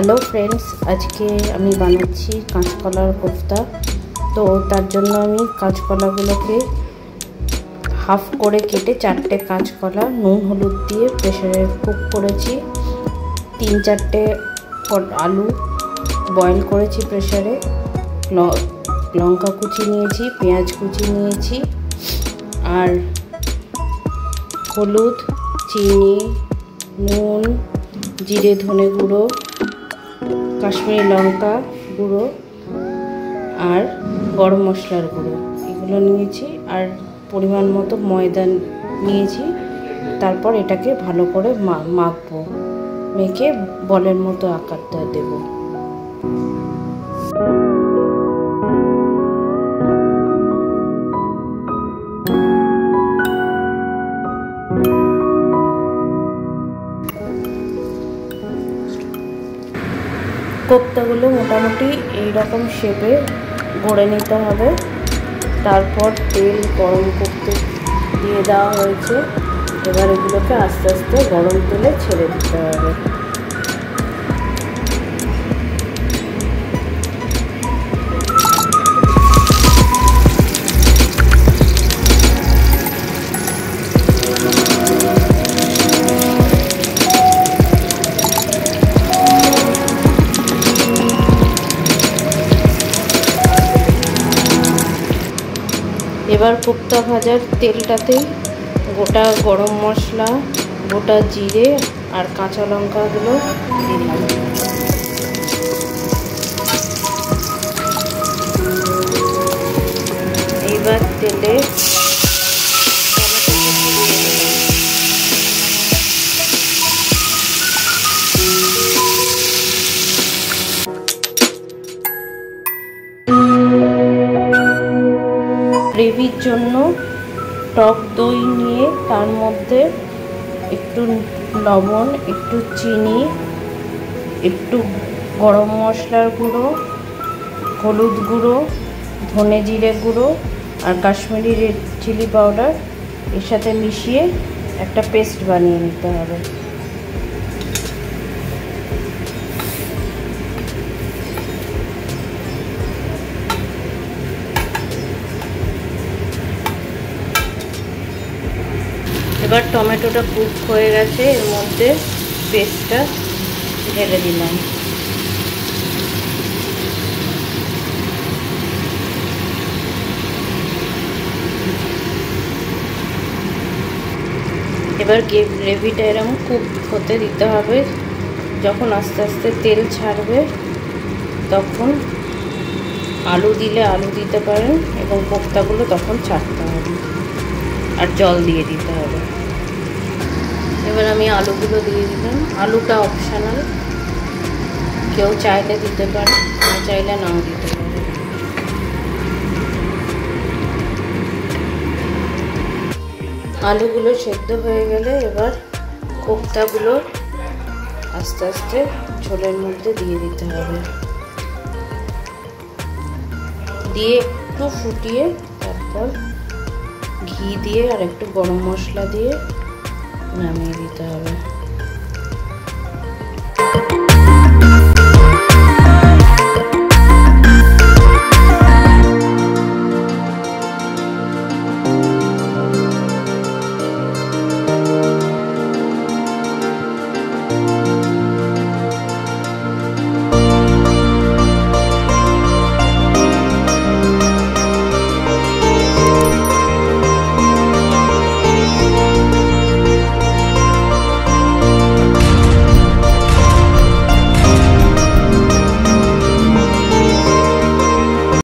Hello friends, आज के আমি বানাচ্ছি কাঁচকলার কোফতা। তো তার জন্য আমি কাঁচকলাগুলোকে হাফ করে কেটে চারটে কাঁচকলা নুন হলুদ দিয়ে প্রেসারে কুক করেছি। 3-4টে আলু বয়েল করেছি প্রেসারে। লঙ্কা কুচি নিয়েছি, পেঁয়াজ কুচি নিয়েছি, আর হলুদ, চিনি, নুন, জিরে ধনে গুঁড়ো, কাশ্মীরি লঙ্কা গুঁড়ো আর গরম মশলার গুঁড়ো এগুলো নিয়েছি। আর পরিমাণ মতো ময়দা নিয়েছি। তারপর এটাকে ভালো করে মাখবো, মেখে বলের মতো আকারটা দেব। কোপ্তাগুলো মোটামুটি এইরকম শেপে গড়ে নিতে হবে। তারপর তেল গরম করতে দিয়ে দেওয়া হয়েছে। এবার এগুলোকে আস্তে আস্তে গরম তেলে ছেড়ে দিতে হবে। এবার কোপ্তা ভাজার তেলটাতেই গোটা গরম মশলা, গোটা জিরে আর কাঁচা লঙ্কাগুলো দিলাম। এবার তেলে গ্রেভির জন্য টক দই নিয়ে তার মধ্যে একটু লবণ, একটু চিনি, একটু গরম মশলার গুঁড়ো, হলুদ গুঁড়ো, ধনে জিরে গুঁড়ো আর কাশ্মীরি রেড চিলি পাউডার এর সাথে মিশিয়ে একটা পেস্ট বানিয়ে নিতে হবে। এবার টমেটোটা কুক হয়ে গেছে, এর মধ্যে পেস্টটা ঢেলে দিলাম। এবার গ্রেভিটা এরকম কুক হতে দিতে হবে। যখন আস্তে আস্তে তেল ছাড়বে তখন আলু দিলে আলু দিতে পারেন এবং কোফতাগুলো তখন ছাড়তে হবে আর জল দিয়ে দিতে হবে। এবার আমি আলুগুলো দিয়ে দিলাম। আলুটা অপশনাল, কেউ চাইলে দিতে পারে, না চাইলে নাও দিতে পারে। আলুগুলো সেদ্ধ হয়ে গেলে এবার কোফতাগুলো আস্তে আস্তে ঝোলের মধ্যে দিয়ে দিতে হবে। দিয়ে একটু ফুটিয়ে তারপর ঘি দিয়ে আর একটু গরম মশলা দিয়ে নামিয়ে দিতে হবে।